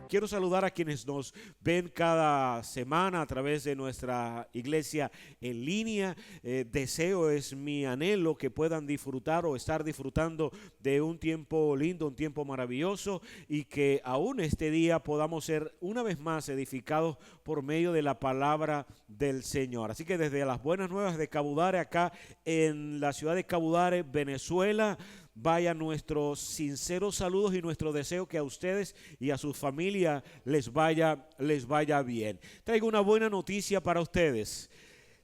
Quiero saludar a quienes nos ven cada semana a través de nuestra iglesia en línea. Deseo, es mi anhelo que puedan disfrutar o estar disfrutando de un tiempo lindo, un tiempo maravilloso, y que aún este día podamos ser una vez más edificados por medio de la palabra del Señor. Así que desde las buenas nuevas de Cabudare, acá en la ciudad de Cabudare, Venezuela, vaya nuestros sinceros saludos y nuestro deseo que a ustedes y a sus familias les vaya bien. Traigo una buena noticia para ustedes.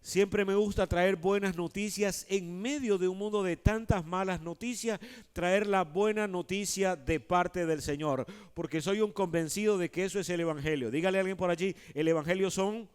Siempre me gusta traer buenas noticias en medio de un mundo de tantas malas noticias, traer la buena noticia de parte del Señor, porque soy un convencido de que eso es el Evangelio. Dígale a alguien por allí, el Evangelio son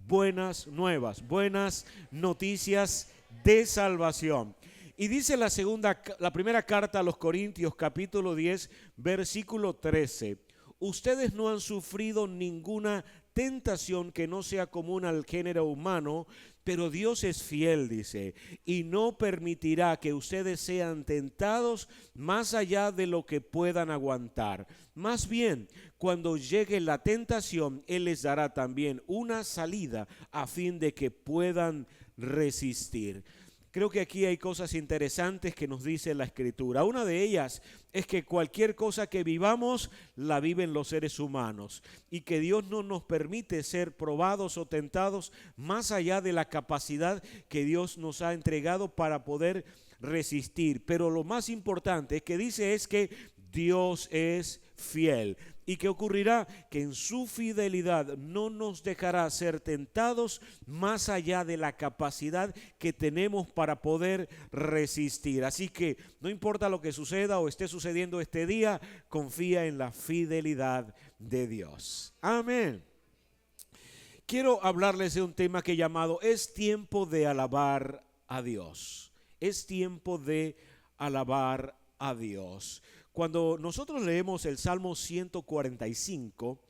buenas nuevas, buenas noticias de salvación. Y dice la primera carta a los Corintios, capítulo 10, versículo 13. Ustedes no han sufrido ninguna tentación que no sea común al género humano, pero Dios es fiel, dice, y no permitirá que ustedes sean tentados más allá de lo que puedan aguantar. Más bien, cuando llegue la tentación, Él les dará también una salida a fin de que puedan resistir. Creo que aquí hay cosas interesantes que nos dice la Escritura. Una de ellas es que cualquier cosa que vivamos la viven los seres humanos y que Dios no nos permite ser probados o tentados más allá de la capacidad que Dios nos ha entregado para poder resistir. Pero lo más importante es que dice es que Dios es fiel. ¿Y qué ocurrirá? Que en su fidelidad no nos dejará ser tentados más allá de la capacidad que tenemos para poder resistir. Así que no importa lo que suceda o esté sucediendo este día, confía en la fidelidad de Dios. Amén. Quiero hablarles de un tema que he llamado "Es tiempo de alabar a Dios". Es tiempo de alabar a Dios. Cuando nosotros leemos el Salmo 145,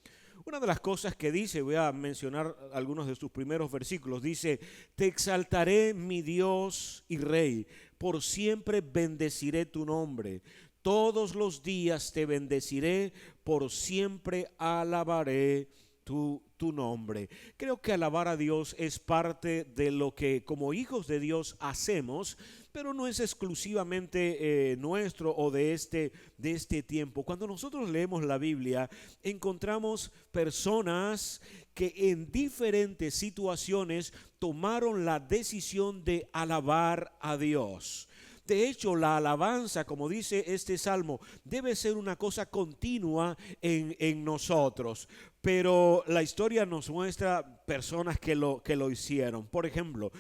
una de las cosas que dice, voy a mencionar algunos de sus primeros versículos, dice: te exaltaré, mi Dios y Rey, por siempre bendeciré tu nombre. Todos los días te bendeciré, por siempre alabaré tu nombre. Creo que alabar a Dios es parte de lo que como hijos de Dios hacemos, pero no es exclusivamente nuestro o de este tiempo. Cuando nosotros leemos la Biblia, encontramos personas que en diferentes situaciones tomaron la decisión de alabar a Dios. De hecho, la alabanza, como dice este salmo, debe ser una cosa continua en nosotros. Pero la historia nos muestra personas que lo hicieron. Por ejemplo,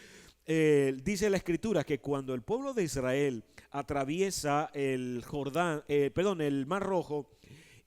dice la Escritura que cuando el pueblo de Israel atraviesa el Mar Rojo,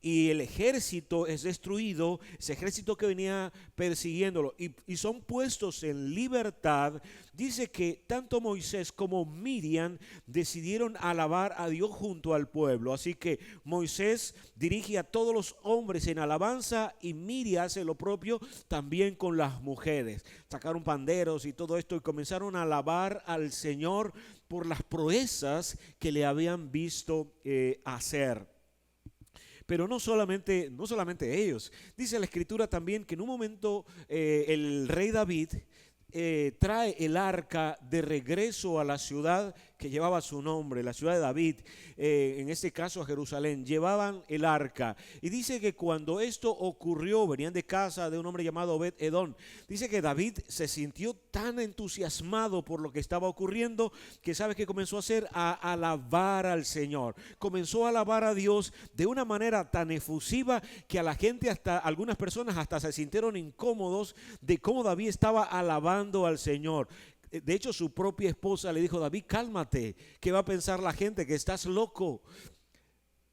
y el ejército es destruido, ese ejército que venía persiguiéndolo, y son puestos en libertad, dice que tanto Moisés como Miriam decidieron alabar a Dios junto al pueblo. Así que Moisés dirige a todos los hombres en alabanza y Miriam hace lo propio también con las mujeres. Sacaron panderos y todo esto y comenzaron a alabar al Señor por las proezas que le habían visto hacer. Pero no solamente ellos. Dice la Escritura también que en un momento el rey David trae el arca de regreso a la ciudad que llevaba su nombre, la ciudad de David, en este caso a Jerusalén. Llevaban el arca y dice que cuando esto ocurrió, venían de casa de un hombre llamado Obed-Edom. Dice que David se sintió tan entusiasmado por lo que estaba ocurriendo que sabe que comenzó a hacer, a alabar al Señor. Comenzó a alabar a Dios de una manera tan efusiva que a la gente, hasta algunas personas hasta se sintieron incómodos de cómo David estaba alabando al Señor. De hecho, su propia esposa le dijo: David, cálmate, ¿qué va a pensar la gente? Que estás loco.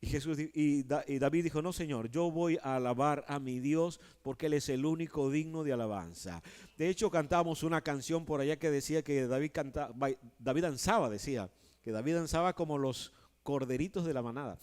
Y David dijo: no, Señor, yo voy a alabar a mi Dios porque Él es el único digno de alabanza. De hecho, cantamos una canción por allá que decía que David danzaba como los corderitos de la manada.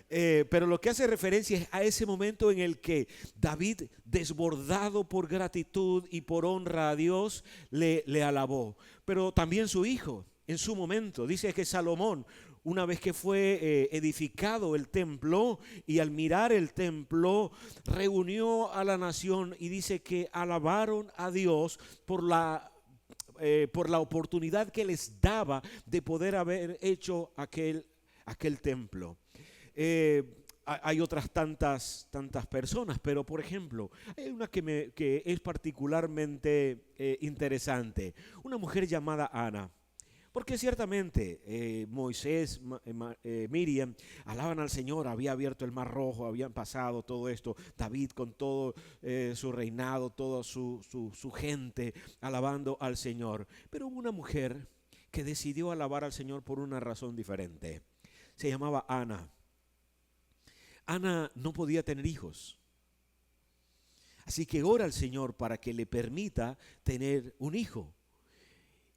Pero lo que hace referencia es a ese momento en el que David, desbordado por gratitud y por honra a Dios, le alabó. Pero también su hijo, en su momento, dice que Salomón, una vez que fue edificado el templo, y al mirar el templo reunió a la nación y dice que alabaron a Dios por la oportunidad que les daba de poder haber hecho aquel templo. Hay otras tantas personas, pero por ejemplo, hay una que es particularmente interesante, una mujer llamada Ana. Porque ciertamente Moisés, Miriam alaban al Señor, había abierto el mar rojo, habían pasado todo esto, David con todo su reinado, toda su gente alabando al Señor. Pero hubo una mujer que decidió alabar al Señor por una razón diferente. Se llamaba Ana. Ana no podía tener hijos. Así que ora al Señor para que le permita tener un hijo.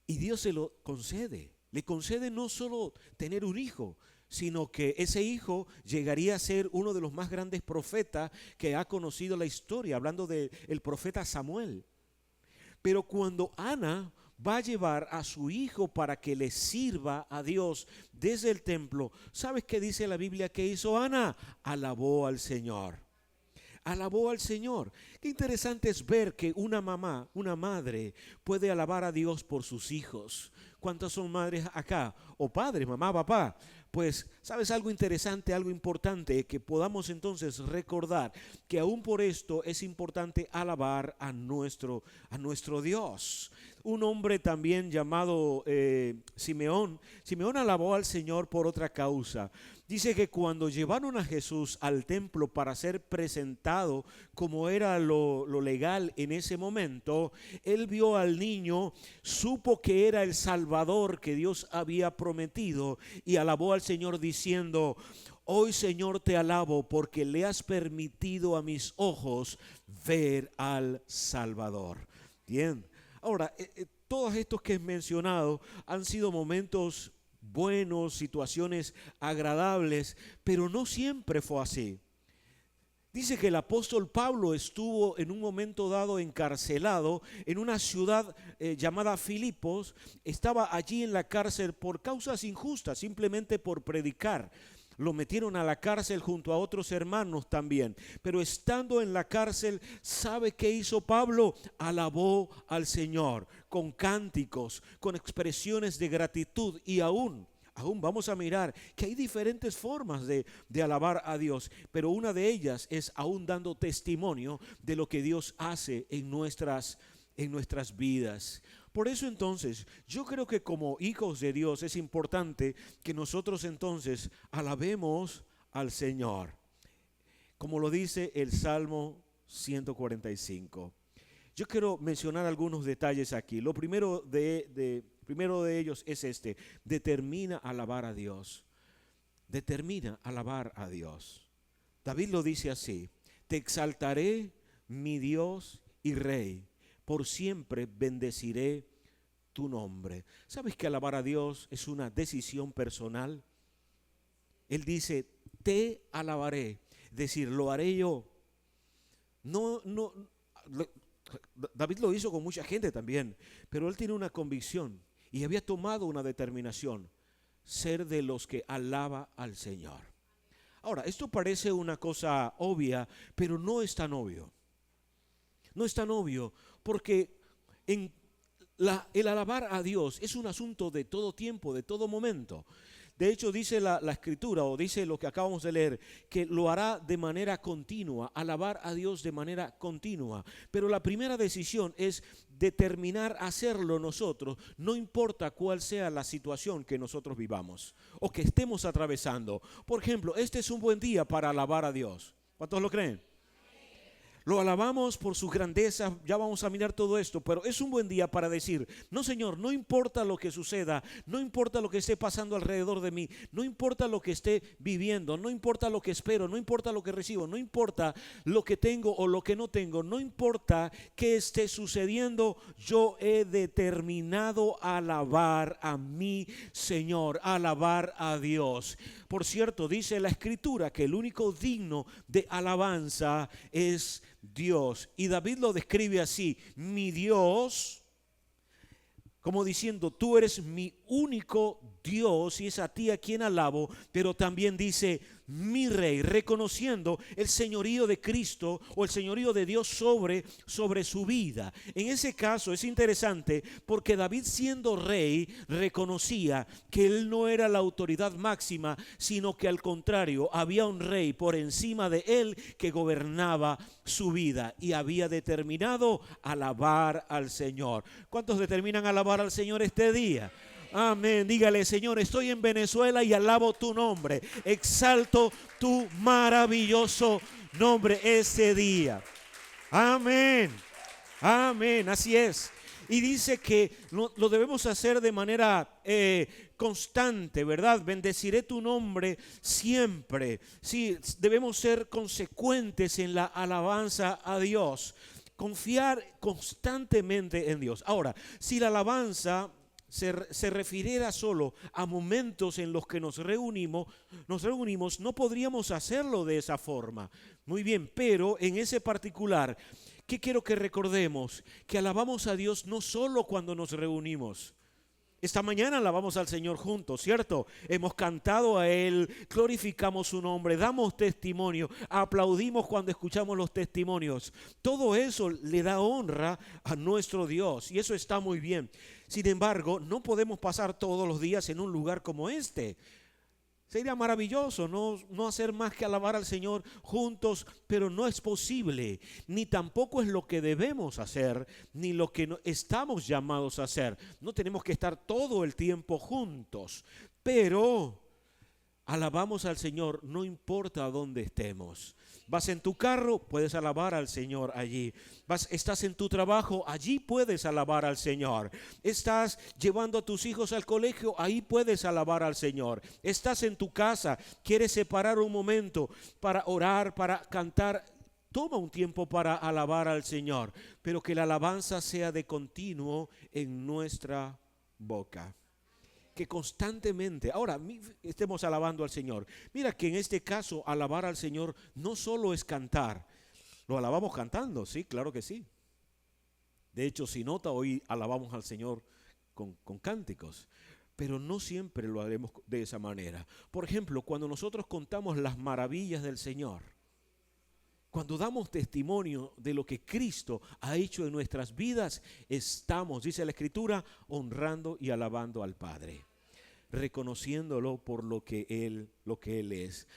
Y Dios se lo concede. Le concede no solo tener un hijo, sino que ese hijo llegaría a ser uno de los más grandes profetas que ha conocido la historia, hablando del profeta Samuel. Pero cuando Ana va a llevar a su hijo para que le sirva a Dios desde el templo, ¿sabes qué dice la Biblia que hizo Ana? Alabó al Señor. Alabó al Señor. Qué interesante es ver que una mamá, una madre, puede alabar a Dios por sus hijos. ¿Cuántas son madres acá? O padres, mamá, papá. Pues, ¿sabes algo interesante, algo importante? Que podamos entonces recordar que aún por esto es importante alabar a nuestro Dios. Un hombre también llamado Simeón. Simeón alabó al Señor por otra causa. Dice que cuando llevaron a Jesús al templo para ser presentado como era lo legal en ese momento, él vio al niño, supo que era el Salvador que Dios había prometido y alabó al Señor diciendo: hoy, Señor, te alabo porque le has permitido a mis ojos ver al Salvador. Bien, ahora, todos estos que he mencionado han sido momentos buenos, situaciones agradables, pero no siempre fue así. Dice que el apóstol Pablo estuvo en un momento dado encarcelado en una ciudad llamada Filipos. Estaba allí en la cárcel por causas injustas, simplemente por predicar. Lo metieron a la cárcel junto a otros hermanos también. Pero estando en la cárcel, ¿sabe qué hizo Pablo? Alabó al Señor con cánticos, con expresiones de gratitud. Y aún vamos a mirar que hay diferentes formas de alabar a Dios. Pero una de ellas es aún dando testimonio de lo que Dios hace en nuestras vidas. Por eso entonces yo creo que como hijos de Dios es importante que nosotros entonces alabemos al Señor, como lo dice el Salmo 145. Yo quiero mencionar algunos detalles aquí. Lo primero de ellos es este: determina alabar a Dios. Determina alabar a Dios. David lo dice así: te exaltaré, mi Dios y Rey, por siempre bendeciré tu nombre. ¿Sabes que alabar a Dios es una decisión personal? Él dice: te alabaré, es decir, lo haré yo. David lo hizo con mucha gente también, pero él tiene una convicción y había tomado una determinación: ser de los que alaba al Señor. Ahora, esto parece una cosa obvia, pero no es tan obvio. No es tan obvio, porque el alabar a Dios es un asunto de todo tiempo, de todo momento. De hecho, dice la Escritura, o dice lo que acabamos de leer, que lo hará de manera continua, alabar a Dios de manera continua. Pero la primera decisión es determinar hacerlo nosotros, no importa cuál sea la situación que nosotros vivamos o que estemos atravesando. Por ejemplo, este es un buen día para alabar a Dios. ¿Cuántos lo creen? Lo alabamos por su grandeza, ya vamos a mirar todo esto, pero es un buen día para decir: no, Señor, no importa lo que suceda, no importa lo que esté pasando alrededor de mí, no importa lo que esté viviendo, no importa lo que espero, no importa lo que recibo, no importa lo que tengo o lo que no tengo, no importa qué esté sucediendo, yo he determinado alabar a mi Señor, alabar a Dios. Por cierto, dice la Escritura que el único digno de alabanza es Dios. Y David lo describe así: mi Dios como diciendo, tú eres mi único Dios y es a ti a quien alabo, pero también dice mi rey, reconociendo el señorío de Cristo o el señorío de Dios sobre su vida. En ese caso es interesante porque David, siendo rey, reconocía que él no era la autoridad máxima, sino que al contrario había un rey por encima de él que gobernaba su vida y había determinado alabar al Señor. ¿Cuántos determinan alabar al Señor este día? Amén. Dígale: Señor, estoy en Venezuela y alabo tu nombre. Exalto tu maravilloso nombre este día. Amén. Amén. Así es. Y dice que lo debemos hacer de manera constante, ¿verdad? Bendeciré tu nombre siempre. Sí, debemos ser consecuentes en la alabanza a Dios. Confiar constantemente en Dios. Ahora, si la alabanza se refiriera solo a momentos en los que nos reunimos, no podríamos hacerlo de esa forma. Muy bien, pero en ese particular, ¿qué quiero que recordemos? Que alabamos a Dios no solo cuando nos reunimos. Esta mañana alabamos al Señor juntos, ¿cierto? Hemos cantado a Él, glorificamos su nombre, damos testimonio, aplaudimos cuando escuchamos los testimonios. Todo eso le da honra a nuestro Dios y eso está muy bien. Sin embargo, no podemos pasar todos los días en un lugar como este. Sería maravilloso no hacer más que alabar al Señor juntos, pero no es posible, ni tampoco es lo que debemos hacer, ni lo que estamos llamados a hacer. No tenemos que estar todo el tiempo juntos, pero alabamos al Señor no importa dónde estemos. Vas en tu carro, puedes alabar al Señor allí. Estás en tu trabajo, allí puedes alabar al Señor. Estás llevando a tus hijos al colegio, ahí puedes alabar al Señor. Estás en tu casa, quieres separar un momento para orar, para cantar. Toma un tiempo para alabar al Señor, pero que la alabanza sea de continuo en nuestra boca. Que constantemente, ahora estemos alabando al Señor. Mira que en este caso alabar al Señor no solo es cantar. Lo alabamos cantando, sí, claro que sí. De hecho, si nota, hoy alabamos al Señor con cánticos. Pero no siempre lo haremos de esa manera. Por ejemplo, cuando nosotros contamos las maravillas del Señor, cuando damos testimonio de lo que Cristo ha hecho en nuestras vidas, estamos, dice la Escritura, honrando y alabando al Padre, reconociéndolo por lo que Él es.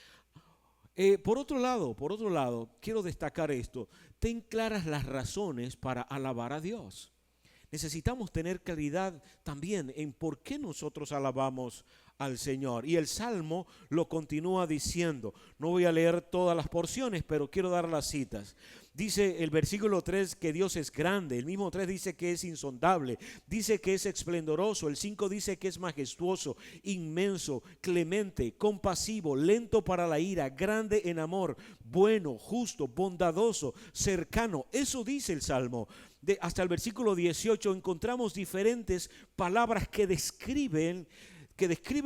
Por otro lado, quiero destacar esto. Ten claras las razones para alabar a Dios. Necesitamos tener claridad también en por qué nosotros alabamos al Señor. Y el Salmo lo continúa diciendo. No voy a leer todas las porciones, pero quiero dar las citas. Dice el versículo 3 que Dios es grande. El mismo 3 dice que es insondable. Dice que es esplendoroso. El 5 dice que es majestuoso, inmenso, clemente, compasivo, lento para la ira, grande en amor, bueno, justo, bondadoso, cercano. Eso dice el Salmo. Hasta el versículo 18 encontramos diferentes palabras que describe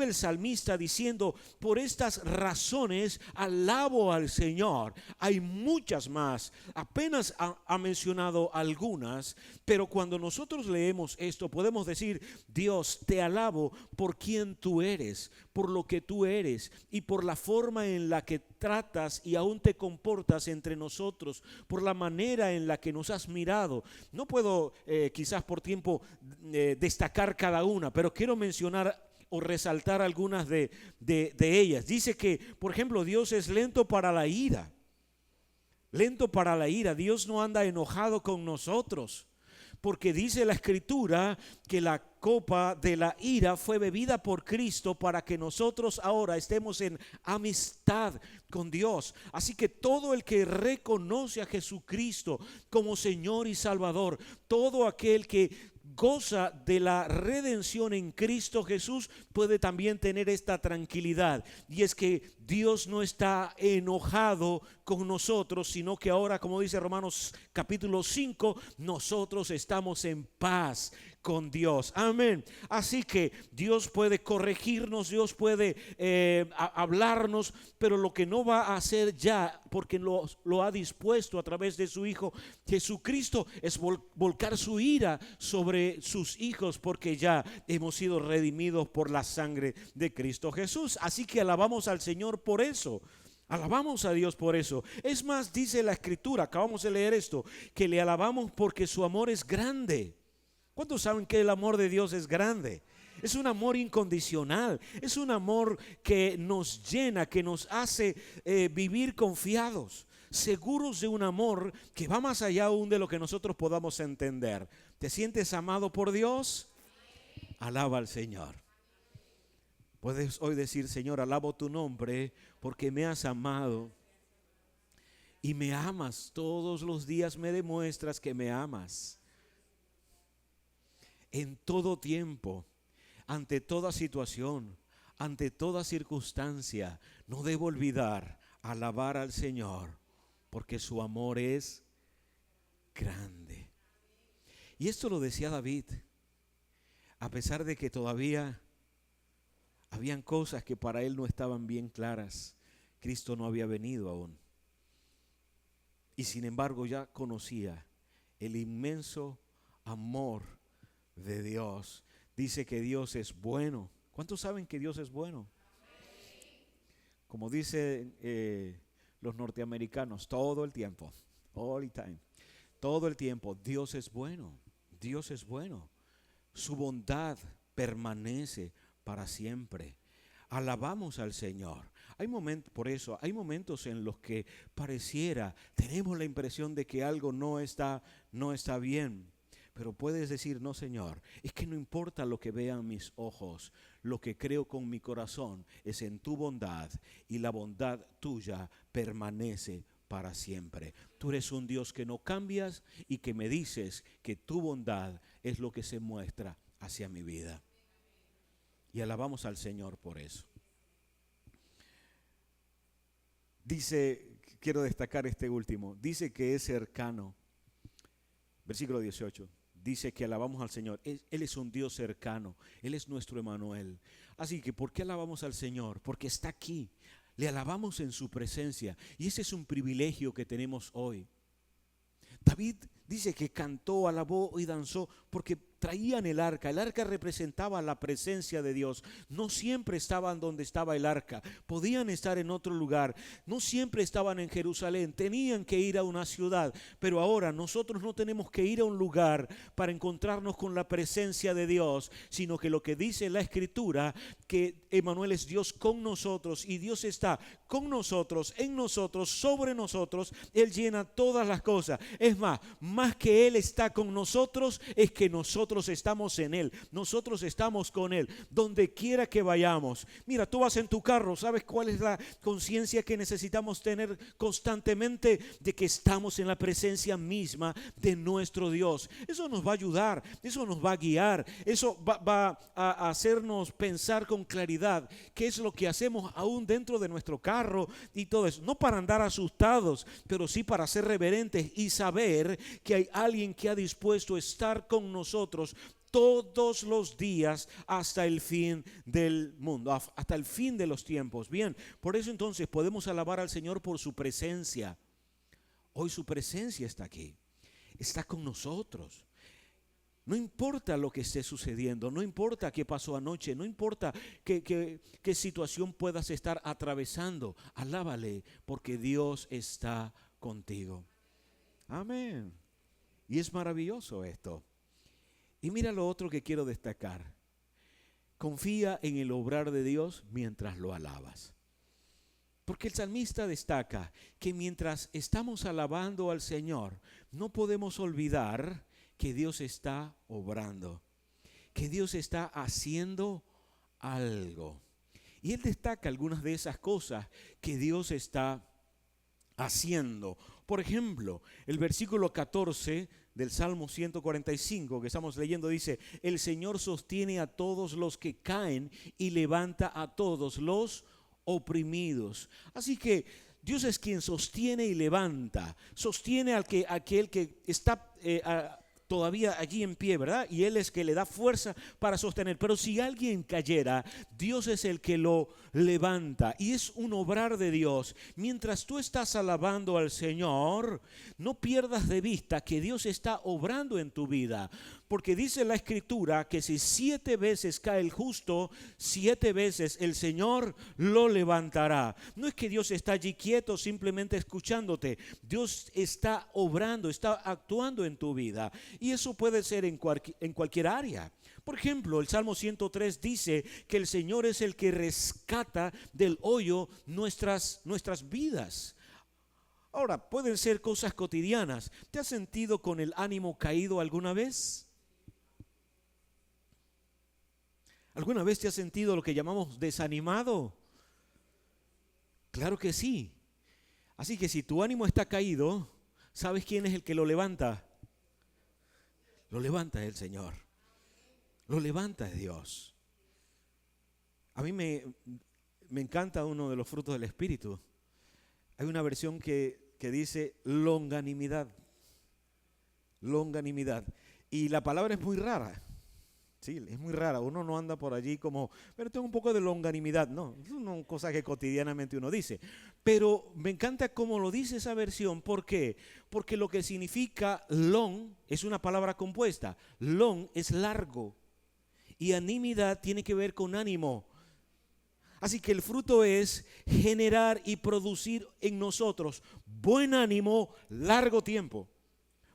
el salmista diciendo: por estas razones alabo al Señor. Hay muchas más, apenas ha mencionado algunas, pero cuando nosotros leemos esto podemos decir: Dios, te alabo por quien tú eres, por lo que tú eres y por la forma en la que tratas y aún te comportas entre nosotros, por la manera en la que nos has mirado. No puedo quizás por tiempo destacar cada una, pero quiero mencionar o resaltar algunas de ellas. Dice que, por ejemplo, Dios es lento para la ira. Lento para la ira. Dios no anda enojado con nosotros, porque dice la Escritura que la copa de la ira fue bebida por Cristo para que nosotros ahora estemos en amistad con Dios. Así que todo el que reconoce a Jesucristo como Señor y Salvador, todo aquel que goza de la redención en Cristo Jesús, puede también tener esta tranquilidad, y es que Dios no está enojado con nosotros, sino que ahora, como dice Romanos capítulo 5, nosotros estamos en paz con Dios. Amén. Así que Dios puede corregirnos, Dios puede hablarnos, pero lo que no va a hacer ya, porque lo ha dispuesto a través de su Hijo Jesucristo, es volcar su ira sobre sus hijos, porque ya hemos sido redimidos por la sangre de Cristo Jesús. Así que alabamos al Señor por eso. Alabamos a Dios por eso. Es más, dice la Escritura, acabamos de leer esto, que le alabamos porque su amor es grande. ¿Cuántos saben que el amor de Dios es grande? Es un amor incondicional, es un amor que nos llena, que nos hace vivir confiados, seguros de un amor que va más allá aún de lo que nosotros podamos entender. ¿Te sientes amado por Dios? Alaba al Señor. Puedes hoy decir: Señor, alabo tu nombre porque me has amado y me amas. Todos los días me demuestras que me amas. En todo tiempo, ante toda situación, ante toda circunstancia, no debo olvidar alabar al Señor porque su amor es grande. Y esto lo decía David, a pesar de que todavía habían cosas que para él no estaban bien claras. Cristo no había venido aún. Y sin embargo ya conocía el inmenso amor de Dios. Dice que Dios es bueno. ¿Cuántos saben que Dios es bueno? Como dicen los norteamericanos, todo el tiempo, all the time, todo el tiempo, Dios es bueno. Dios es bueno. Su bondad permanece para siempre. Alabamos al Señor. Por eso hay momentos en los que pareciera, tenemos la impresión de que algo no está bien. Pero puedes decir: no, Señor, es que no importa lo que vean mis ojos, lo que creo con mi corazón es en tu bondad, y la bondad tuya permanece para siempre. Tú eres un Dios que no cambias y que me dices que tu bondad es lo que se muestra hacia mi vida. Y alabamos al Señor por eso. Dice, quiero destacar este último, dice que es cercano. Versículo 18, dice que alabamos al Señor. Él es un Dios cercano, Él es nuestro Emmanuel. Así que, ¿por qué alabamos al Señor? Porque está aquí, le alabamos en su presencia, y ese es un privilegio que tenemos hoy. David dice que cantó, alabó y danzó porque traían el arca. El arca representaba la presencia de Dios. No siempre estaban donde estaba el arca, podían estar en otro lugar. No siempre estaban en Jerusalén, tenían que ir a una ciudad. Pero ahora nosotros no tenemos que ir a un lugar para encontrarnos con la presencia de Dios, sino que lo que dice la Escritura, que Emmanuel es Dios con nosotros, y Dios está con nosotros, en nosotros, sobre nosotros. Él llena todas las cosas. Es más que Él está con nosotros, es que nosotros estamos en Él, nosotros estamos con Él, donde quiera que vayamos. Mira, tú vas en tu carro, ¿sabes cuál es la conciencia que necesitamos tener constantemente? De que estamos en la presencia misma de nuestro Dios. Eso nos va a ayudar, eso nos va a guiar, eso va a hacernos pensar con claridad qué es lo que hacemos aún dentro de nuestro carro y todo eso. No para andar asustados, pero sí para ser reverentes y saber que hay alguien que ha dispuesto a estar con nosotros todos los días hasta el fin del mundo, hasta el fin de los tiempos. Bien, por eso entonces podemos alabar al Señor por su presencia. Hoy su presencia está aquí, está con nosotros. No importa lo que esté sucediendo, no importa qué pasó anoche, no importa qué situación puedas estar atravesando, alábale porque Dios está contigo. Amén. Y es maravilloso esto. Y mira lo otro que quiero destacar. Confía en el obrar de Dios mientras lo alabas. Porque el salmista destaca que mientras estamos alabando al Señor, no podemos olvidar que Dios está obrando, que Dios está haciendo algo. Y él destaca algunas de esas cosas que Dios está haciendo. Por ejemplo, el versículo 14 del Salmo 145 que estamos leyendo dice: el Señor sostiene a todos los que caen y levanta a todos los oprimidos. Así que Dios es quien sostiene y levanta, sostiene aquel que está todavía allí en pie, ¿verdad? Y Él es que le da fuerza para sostener. Pero si alguien cayera, Dios es el que lo levanta. Y es un obrar de Dios. Mientras tú estás alabando al Señor, no pierdas de vista que Dios está obrando en tu vida. Porque dice la Escritura que si 7 veces cae el justo, 7 veces el Señor lo levantará. No es que Dios está allí quieto simplemente escuchándote. Dios está obrando, está actuando en tu vida. Y eso puede ser en cualquier área. Por ejemplo, el Salmo 103 dice que el Señor es el que rescata del hoyo nuestras vidas. Ahora, pueden ser cosas cotidianas. ¿Te has sentido con el ánimo caído alguna vez? ¿Alguna vez te has sentido lo que llamamos desanimado? Claro que sí. Así que si tu ánimo está caído, ¿sabes quién es el que lo levanta? Lo levanta el Señor. Lo levanta Dios. A mí me encanta uno de los frutos del Espíritu. Hay una versión que dice longanimidad. Longanimidad. Y la palabra es muy rara. Sí, es muy rara. Uno no anda por allí como, pero tengo un poco de longanimidad. No, es una cosa que cotidianamente uno dice. Pero me encanta cómo lo dice esa versión. ¿Por qué? Porque lo que significa long es una palabra compuesta. Long es largo. Y animidad tiene que ver con ánimo. Así que el fruto es generar y producir en nosotros buen ánimo, largo tiempo.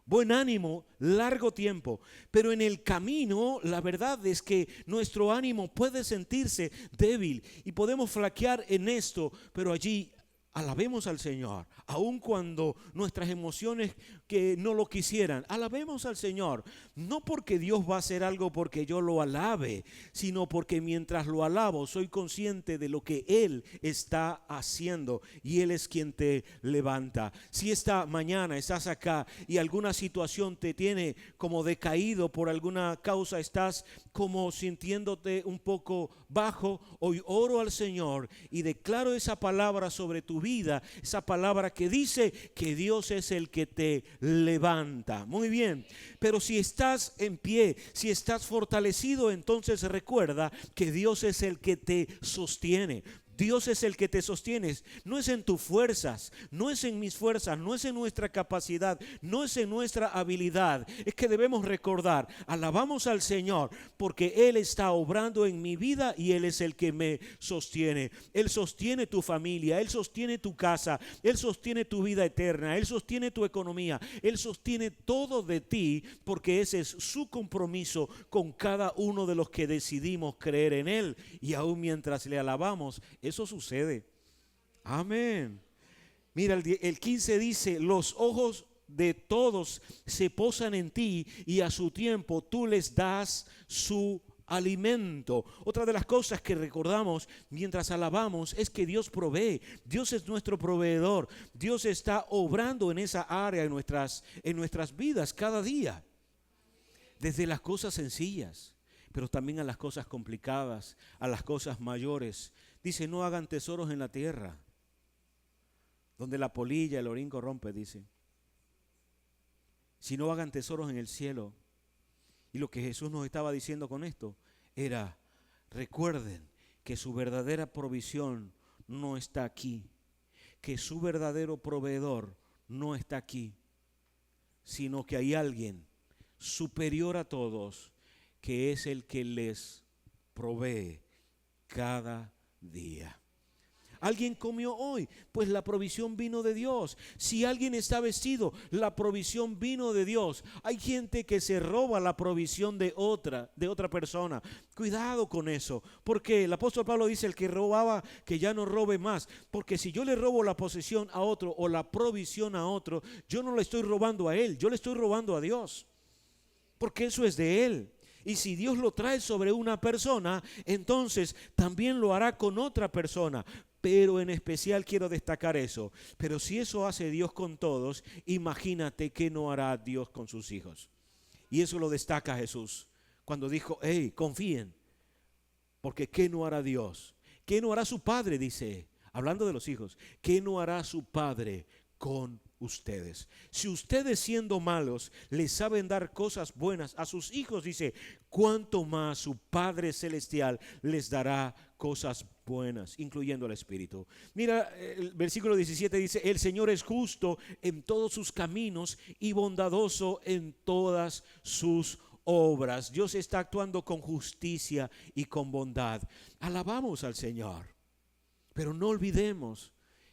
Buen ánimo, largo tiempo. Pero en el camino, la verdad es que nuestro ánimo puede sentirse débil y podemos flaquear en esto, pero allí alabemos al Señor, aun cuando nuestras emociones que no lo quisieran. Alabemos al Señor, no porque Dios va a hacer algo porque yo lo alabe, sino porque mientras lo alabo soy consciente de lo que Él está haciendo y Él es quien te levanta. Si esta mañana estás acá y alguna situación te tiene como decaído por alguna causa, estás como sintiéndote un poco bajo, hoy oro al Señor y declaro esa palabra sobre tu vida, esa palabra que dice que Dios es el que te levanta. Muy bien, pero si estás en pie, si estás fortalecido, entonces recuerda que Dios es el que te sostiene. Dios es el que te sostiene, no es en tus fuerzas, no es en mis fuerzas, no es en nuestra capacidad, no es en nuestra habilidad. Es que debemos recordar, alabamos al Señor porque Él está obrando en mi vida y Él es el que me sostiene. Él sostiene tu familia, Él sostiene tu casa, Él sostiene tu vida eterna, Él sostiene tu economía, Él sostiene todo de ti porque ese es su compromiso con cada uno de los que decidimos creer en Él. Y aún mientras le alabamos, eso sucede. Amén. Mira, el 15 dice, los ojos de todos se posan en ti y a su tiempo tú les das su alimento. Otra de las cosas que recordamos mientras alabamos es que Dios provee. Dios es nuestro proveedor. Dios está obrando en esa área en nuestras vidas cada día. Desde las cosas sencillas, pero también a las cosas complicadas, a las cosas mayores. Dice, no hagan tesoros en la tierra, donde la polilla, el orín corrompe, dice. Sino hagan tesoros en el cielo. Y lo que Jesús nos estaba diciendo con esto era, recuerden que su verdadera provisión no está aquí, que su verdadero proveedor no está aquí, sino que hay alguien superior a todos, que es el que les provee cada día. ¿Alguien comió hoy? Pues la provisión vino de Dios. Si alguien está vestido, la provisión vino de Dios. Hay gente que se roba la provisión de otra persona. Cuidado con eso, porque el apóstol Pablo dice, el que robaba, que ya no robe más. Porque si yo le robo la posesión a otro o la provisión a otro, yo no le estoy robando a él, yo le estoy robando a Dios. Porque eso es de Él. Y si Dios lo trae sobre una persona, entonces también lo hará con otra persona. Pero en especial quiero destacar eso. Pero si eso hace Dios con todos, imagínate qué no hará Dios con sus hijos. Y eso lo destaca Jesús cuando dijo, hey, confíen. Porque ¿qué no hará Dios? ¿Qué no hará su Padre? Dice, hablando de los hijos. ¿Qué no hará su Padre con ustedes. Si ustedes siendo malos les saben dar cosas buenas a sus hijos, dice, cuánto más su Padre Celestial les dará cosas buenas, incluyendo el Espíritu. Mira, el versículo 17 dice, el Señor es justo en todos sus caminos y bondadoso en todas sus obras. Dios está actuando con justicia y con bondad. Alabamos al Señor, pero no olvidemos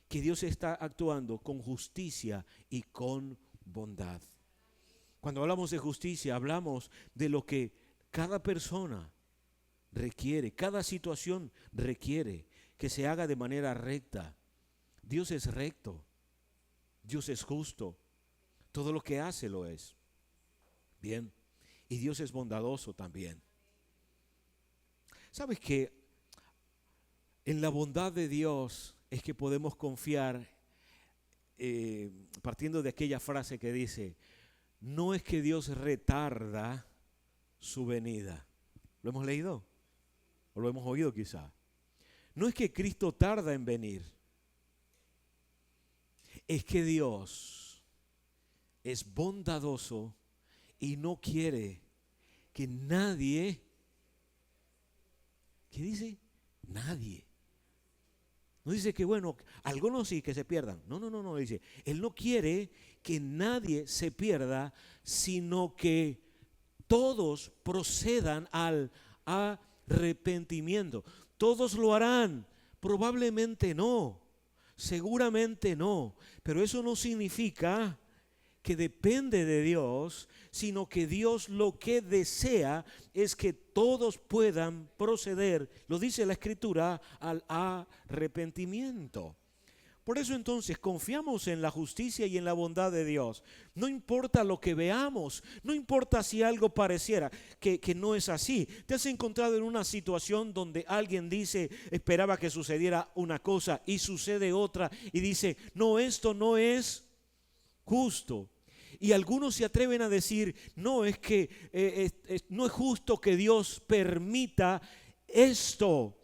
que Dios está actuando con justicia y con bondad. Cuando hablamos de justicia, hablamos de lo que cada persona requiere, cada situación requiere que se haga de manera recta. Dios es recto, Dios es justo, todo lo que hace lo es. Bien, y Dios es bondadoso también. ¿Sabes que en la bondad de Dios es que podemos confiar, partiendo de aquella frase que dice, no es que Dios retarda su venida? ¿Lo hemos leído? ¿O lo hemos oído quizá? No es que Cristo tarda en venir. Es que Dios es bondadoso y no quiere que nadie, ¿qué dice? Nadie. No dice que bueno, algunos sí que se pierdan. No, dice, Él no quiere que nadie se pierda, sino que todos procedan al arrepentimiento. Todos lo harán, probablemente no, seguramente no, pero eso no significa que depende de Dios, sino que Dios lo que desea es que todos puedan proceder, lo dice la Escritura, al arrepentimiento. Por eso entonces confiamos en la justicia y en la bondad de Dios. No importa lo que veamos, no importa si algo pareciera que no es así. ¿Te has encontrado en una situación donde alguien dice, esperaba que sucediera una cosa y sucede otra y dice, no, esto no es justo? Y algunos se atreven a decir, no, es que no es justo que Dios permita esto,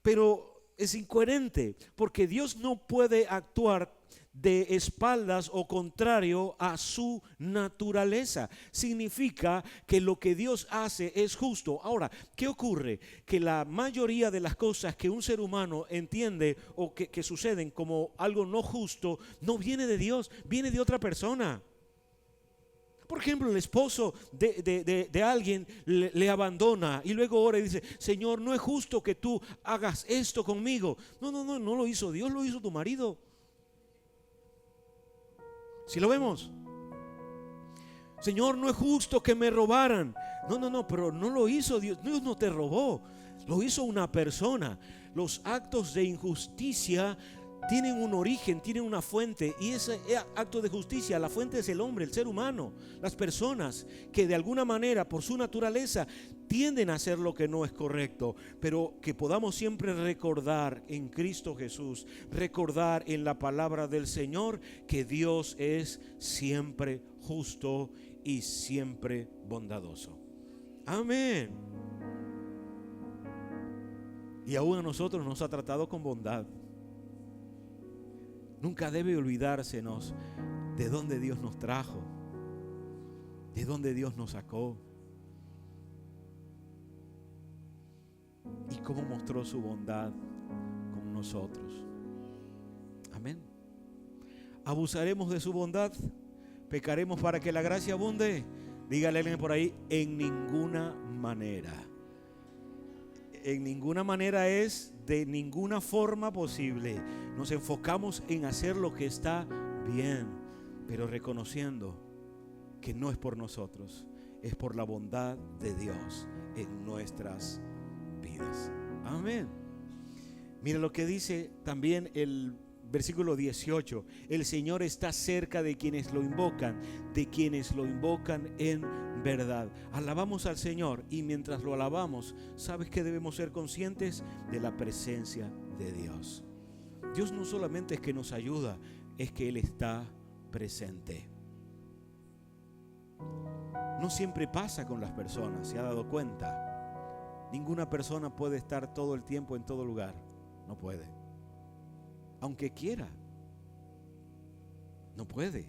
pero es incoherente, porque Dios no puede actuar de espaldas o contrario a su naturaleza. Significa que lo que Dios hace es justo. Ahora, ¿qué ocurre? Que la mayoría de las cosas que un ser humano entiende o que suceden como algo no justo, no viene de Dios, viene de otra persona. Por ejemplo, el esposo de alguien le abandona y luego ora y dice, Señor, no es justo que tú hagas esto conmigo. No lo hizo Dios, lo hizo tu marido. ¿Sí lo vemos? Señor, no es justo que me robaran. No, pero no lo hizo Dios. Dios no te robó, lo hizo una persona. Los actos de injusticia tienen un origen, tienen una fuente, y ese acto de justicia, la fuente es el hombre, el ser humano, las personas que de alguna manera por su naturaleza tienden a hacer lo que no es correcto, pero que podamos siempre recordar en Cristo Jesús, recordar en la palabra del Señor que Dios es siempre justo y siempre bondadoso. Amén. Y aún a nosotros nos ha tratado con bondad. Nunca debe olvidársenos de dónde Dios nos trajo, de dónde Dios nos sacó y cómo mostró su bondad con nosotros. Amén. ¿Abusaremos de su bondad? ¿Pecaremos para que la gracia abunde? Dígale a alguien por ahí, en ninguna manera. En ninguna manera es de ninguna forma posible. Nos enfocamos en hacer lo que está bien, pero reconociendo que no es por nosotros, es por la bondad de Dios en nuestras vidas. Amén. Mira lo que dice también el versículo 18. El Señor está cerca de quienes lo invocan en verdad. Alabamos al Señor, y mientras lo alabamos, ¿sabes que debemos ser conscientes? De la presencia de Dios. Dios no solamente es que nos ayuda, es que Él está presente. No siempre pasa con las personas, ¿se ha dado cuenta? Ninguna persona puede estar todo el tiempo en todo lugar. No puede, aunque quiera. No puede.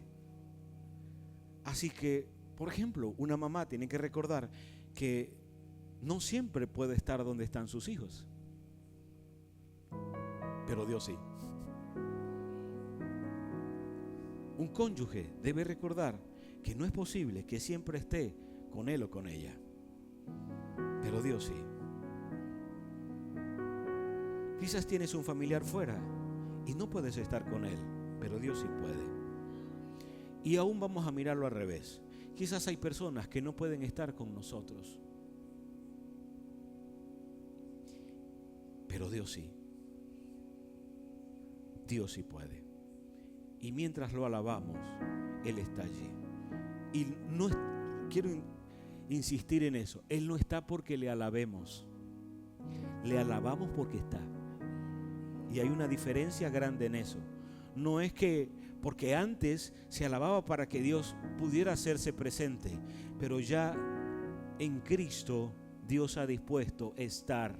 Así que, por ejemplo, una mamá tiene que recordar que no siempre puede estar donde están sus hijos, pero Dios sí. Un cónyuge debe recordar que no es posible que siempre esté con él o con ella, pero Dios sí. Quizás tienes un familiar fuera y no puedes estar con él, pero Dios sí puede. Y aún vamos a mirarlo al revés. Quizás hay personas que no pueden estar con nosotros, pero Dios sí. Dios sí puede. Y mientras lo alabamos, Él está allí. Y no quiero insistir en eso. Él no está porque le alabemos. Le alabamos porque está. Y hay una diferencia grande en eso. No es que, porque antes se alababa para que Dios pudiera hacerse presente, pero ya en Cristo Dios ha dispuesto estar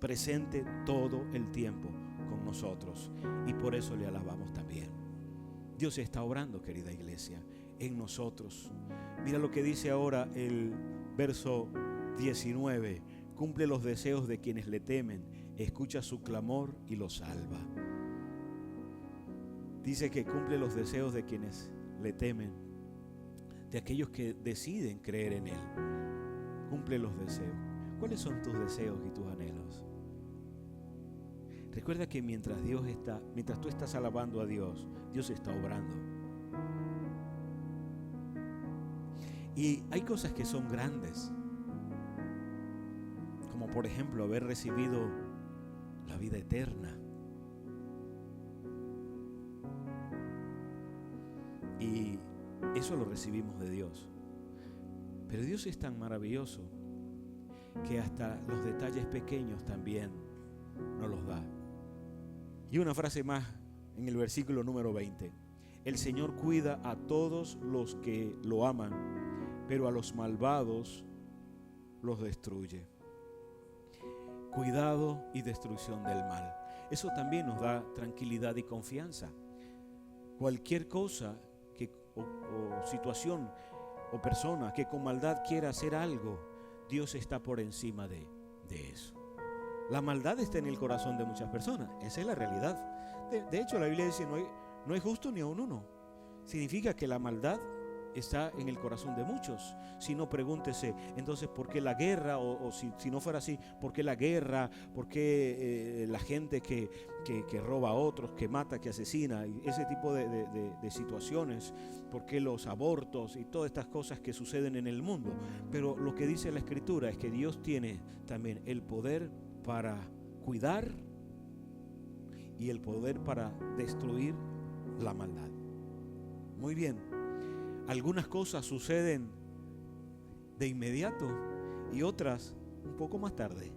presente todo el tiempo con nosotros, y por eso le alabamos también. Dios está obrando, querida iglesia, en nosotros. Mira lo que dice ahora el verso 19: cumple los deseos de quienes le temen, escucha su clamor y los salva. Dice que cumple los deseos de quienes le temen, de aquellos que deciden creer en Él. Cumple los deseos. ¿Cuáles son tus deseos y tus anhelos? Recuerda que mientras tú estás alabando a Dios, Dios está obrando. Y hay cosas que son grandes, como por ejemplo haber recibido la vida eterna. Y eso lo recibimos de Dios. Pero Dios es tan maravilloso que hasta los detalles pequeños también nos los da. Y una frase más en el versículo número 20: el Señor cuida a todos los que lo aman, pero a los malvados los destruye. Cuidado y destrucción del mal. Eso también nos da tranquilidad y confianza. Cualquier cosa o situación o persona que con maldad quiera hacer algo, Dios está por encima de eso. La maldad está en el corazón de muchas personas, esa es la realidad. De hecho, la Biblia dice no hay justo ni aun uno. Significa que la maldad está en el corazón de muchos. Si no, pregúntese entonces por qué la guerra, o si no fuera así, por qué la guerra, por qué la gente que roba a otros, que mata, que asesina, y ese tipo de situaciones, por qué los abortos y todas estas cosas que suceden en el mundo. Pero lo que dice la Escritura es que Dios tiene también el poder para cuidar y el poder para destruir la maldad. Muy bien. Algunas cosas suceden de inmediato y otras un poco más tarde,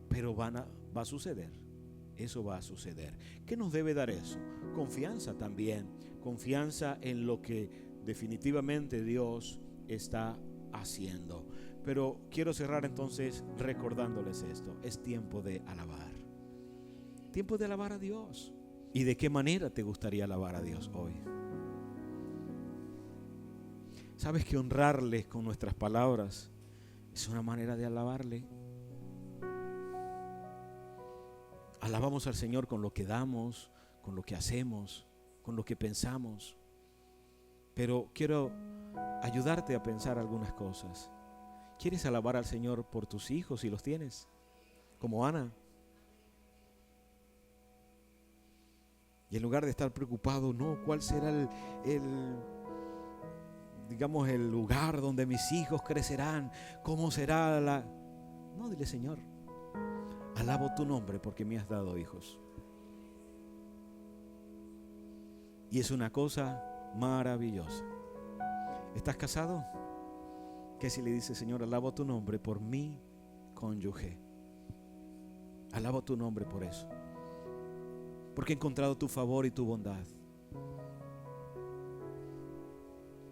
pero va a suceder. Eso va a suceder. ¿Qué nos debe dar eso? Confianza también. Confianza en lo que definitivamente Dios está haciendo. Pero quiero cerrar entonces recordándoles esto. Es tiempo de alabar. Tiempo de alabar a Dios. ¿Y de qué manera te gustaría alabar a Dios hoy? ¿Sabes que honrarle con nuestras palabras es una manera de alabarle? Alabamos al Señor con lo que damos, con lo que hacemos, con lo que pensamos. Pero quiero ayudarte a pensar algunas cosas. ¿Quieres alabar al Señor por tus hijos si los tienes? Como Ana. Y en lugar de estar preocupado, no, ¿cuál será el lugar donde mis hijos crecerán? ¿Cómo será No, dile: Señor, alabo tu nombre porque me has dado hijos. Y es una cosa maravillosa. ¿Estás casado? ¿Qué si le dices: Señor, alabo tu nombre por mi cónyuge? Alabo tu nombre por eso, porque he encontrado tu favor y tu bondad.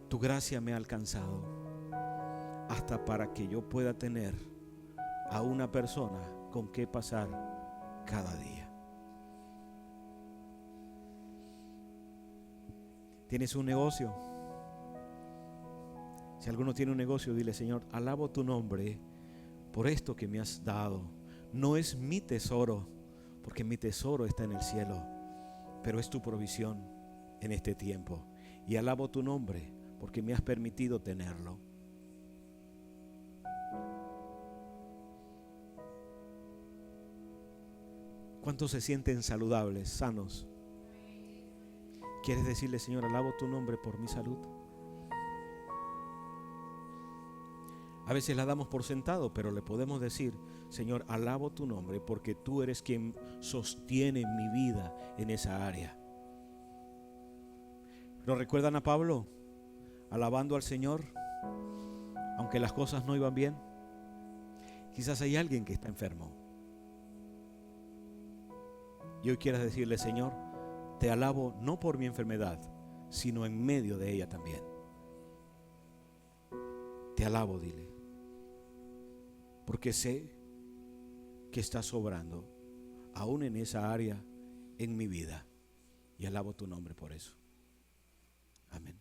Tu gracia me ha alcanzado hasta para que yo pueda tener a una persona con que pasar cada día. ¿Tienes un negocio? Si alguno tiene un negocio, dile: Señor, alabo tu nombre por esto que me has dado. No es mi tesoro, porque mi tesoro está en el cielo, pero es tu provisión en este tiempo. Y alabo tu nombre porque me has permitido tenerlo. ¿Cuántos se sienten saludables, sanos? ¿Quieres decirle: Señor, alabo tu nombre por mi salud? A veces la damos por sentado, pero le podemos decir: Señor, alabo tu nombre porque tú eres quien sostiene mi vida en esa área. ¿Lo recuerdan a Pablo alabando al Señor aunque las cosas no iban bien? Quizás hay alguien que está enfermo y hoy quieras decirle: Señor, te alabo no por mi enfermedad, sino en medio de ella también. Te alabo, dile, porque sé que estás sobrando aún en esa área en mi vida, y alabo tu nombre por eso. Amén.